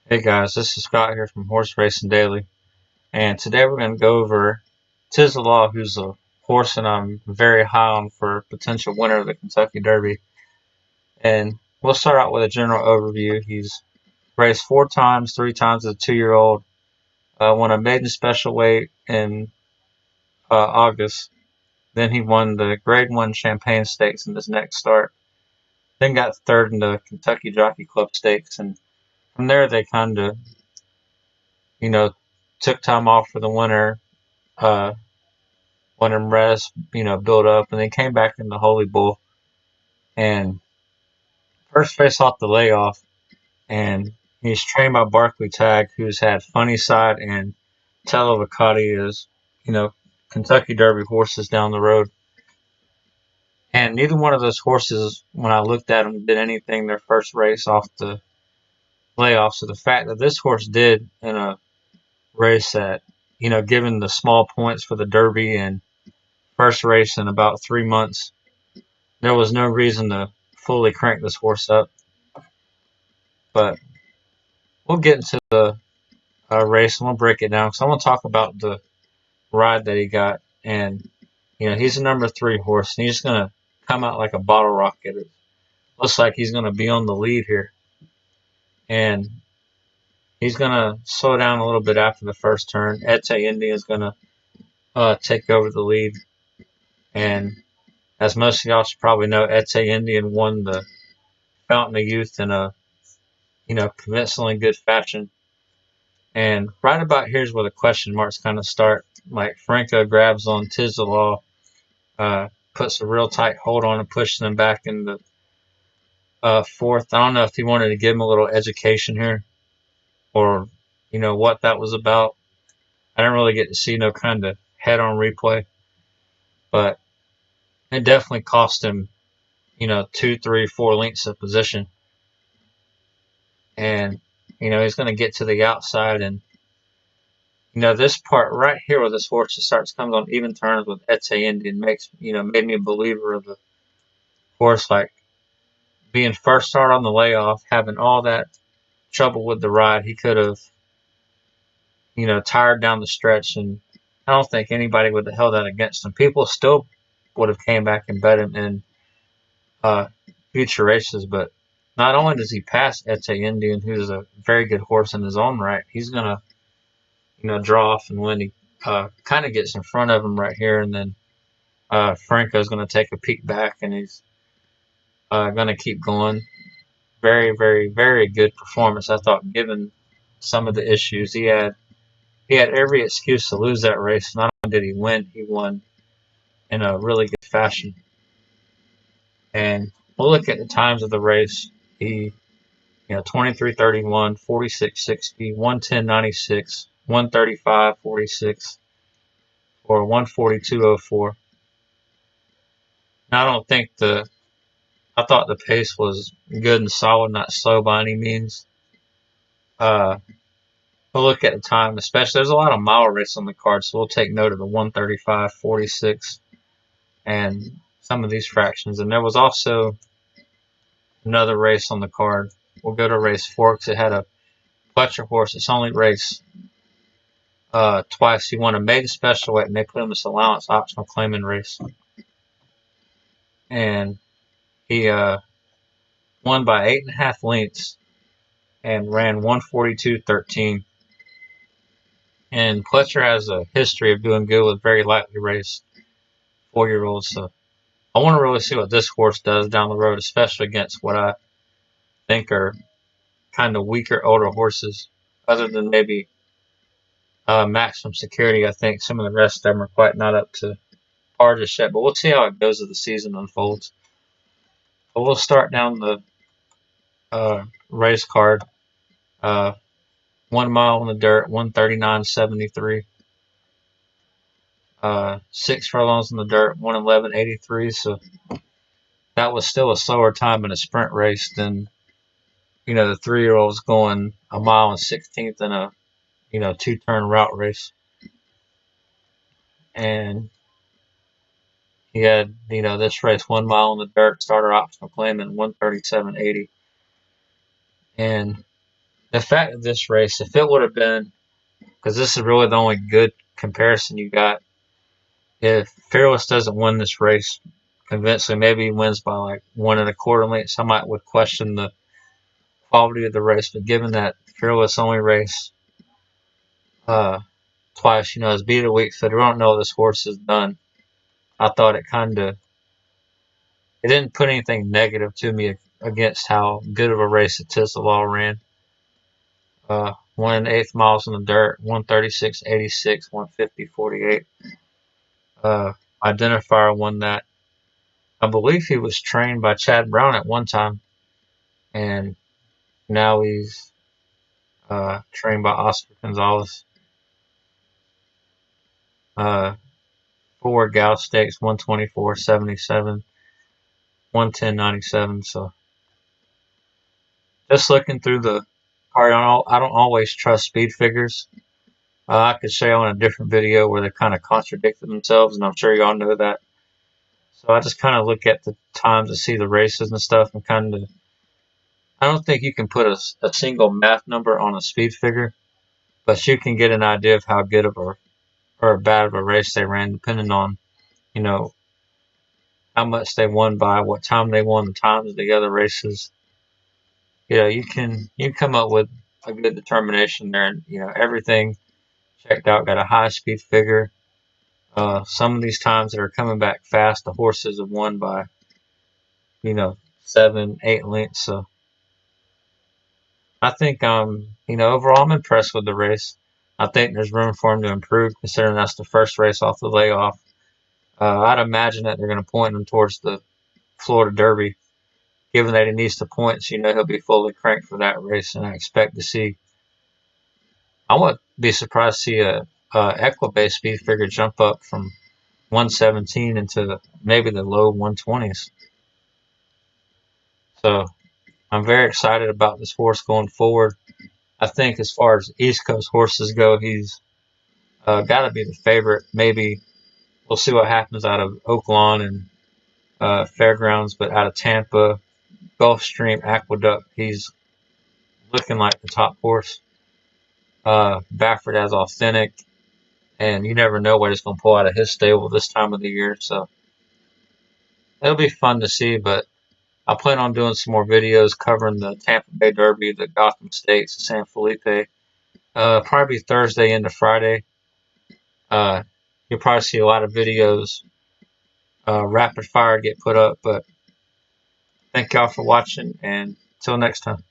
Hey guys, this is Scott here from Horse Racing Daily, and today we're going to go over Tiz the Law, who's a horse that I'm very high on for potential winner of the Kentucky Derby. And we'll start out with a general overview. He's raced 4 times, 3 times as a 2-year-old, won a maiden special weight in August. Then he won the Grade 1 Champagne Stakes in his next start. Then got third in the Kentucky Jockey Club Stakes, and from there they kind of, you know, took time off for the winter. Uh, Let him rest, build up, and then came back in the Holy Bull and first race off the layoff. And he's trained by Barkley Tagg, who's had Funny Side and Telavacati as, you know, Kentucky Derby horses down the road. And neither one of those horses, when I looked at them, did anything their first race off the layoff. So the fact that this horse did in a race that, given the small points for the Derby and first race in about 3 months, there was no reason to fully crank this horse up. But we'll get into the race and we'll break it down because I want to talk about the ride that he got. And, he's a number 3 horse and he's going to come out like a bottle rocket. It looks like he's going to be on the lead here. And he's going to slow down a little bit after the first turn. Ete Indian is going to take over the lead. And as most of y'all should probably know, Ete Indian won the Fountain of Youth in a, convincingly good fashion. And right about here's where the question marks kind of start. Like Franco grabs on Tiz the Law, puts a real tight hold on and pushes him back in the fourth. I don't know if he wanted to give him a little education here or, what that was about. I didn't really get to see no kind of head on replay, but it definitely cost him, 2, 3, 4 lengths of position. And, he's going to get to the outside and this part right here where this horse just starts comes on even terms with Ete Indian made me a believer of the horse, like being first start on the layoff, having all that trouble with the ride. He could have, tired down the stretch, and I don't think anybody would have held that against him. People still would have came back and bet him in future races, but not only does he pass Ete Indian, who's a very good horse in his own right, he's gonna, draw off and win. He kind of gets in front of him right here, and then Franco's going to take a peek back, and he's going to keep going. Very, very, very good performance, I thought, given some of the issues he had. He had every excuse to lose that race. Not only did he win, he won in a really good fashion. And we'll look at the times of the race. He, 23:31, 46:60, 110.96, 135.46, or 142.04. Now, I don't think I thought the pace was good and solid, not slow by any means. We'll look at the time, especially there's a lot of mile races on the card, so we'll take note of the 135.46 and some of these fractions. And there was also another race on the card. We'll go to race 4 because it had a Fletcher horse. It's only raced twice. He won a maiden special weight, and they put him this allowance optional claiming race. And he won by 8.5 lengths and ran 142.13. And Fletcher has a history of doing good with very lightly raced 4-year-olds. So I want to really see what this horse does down the road, especially against what I think are kind of weaker, older horses, other than maybe Maximum Security. I think some of the rest of them are quite not up to par just yet, but we'll see how it goes as the season unfolds. But we'll start down the race card. 1 mile on the dirt, 139.73. 6 furlongs in the dirt, 111.83. So that was still a slower time in a sprint race than, the 3-year-olds going a mile and 16th in a, 2-turn route race. And he had, this race 1 mile in the dirt, starter optional claim in 137.80. And the fact of this race, if it would have been, because this is really the only good comparison you got, if Fearless doesn't win this race convincingly, maybe he wins by like 1 1/4 lengths, I might would question the quality of the race. But given that Fearless only race uh, twice, it's beat a week, so they don't know what this horse has done. I thought it didn't put anything negative to me against how good of a race that Tiz the Law ran. 1 1/8 miles in the dirt, 136.86, 150.48. Identifier won that. I believe he was trained by Chad Brown at one time, and now he's trained by Oscar Gonzalez. 4 Gal Stakes, 124.77, 110.97. So just looking through the card, I don't always trust speed figures. I could say on a different video where they kind of contradicted themselves, and I'm sure y'all know that. So I just kind of look at the times to see the races and stuff, and kind of, I don't think you can put a single math number on a speed figure, but you can get an idea of how good of a or bad of a race they ran, depending on, you know, how much they won by, what time they won, the times of the other races. You can come up with a good determination there, and everything checked out. Got a high speed figure. Some of these times that are coming back fast, the horses have won by 7, 8 lengths. So I think overall I'm impressed with the race. I think there's room for him to improve, considering that's the first race off the layoff. I'd imagine that they're going to point him towards the Florida Derby. Given that he needs the points, he'll be fully cranked for that race, and I expect to see. I wouldn't be surprised to see a Equibase speed figure jump up from 117 into maybe the low 120s. So I'm very excited about this horse going forward. I think as far as East Coast horses go, he's got to be the favorite. Maybe we'll see what happens out of Oaklawn and Fairgrounds, but out of Tampa, Gulfstream, Aqueduct, he's looking like the top horse. Baffert has Authentic, and you never know what he's going to pull out of his stable this time of the year. So it'll be fun to see, but I plan on doing some more videos covering the Tampa Bay Derby, the Gotham Stakes, the San Felipe. Probably Thursday into Friday. You'll probably see a lot of videos rapid fire get put up, but thank y'all for watching, and until next time.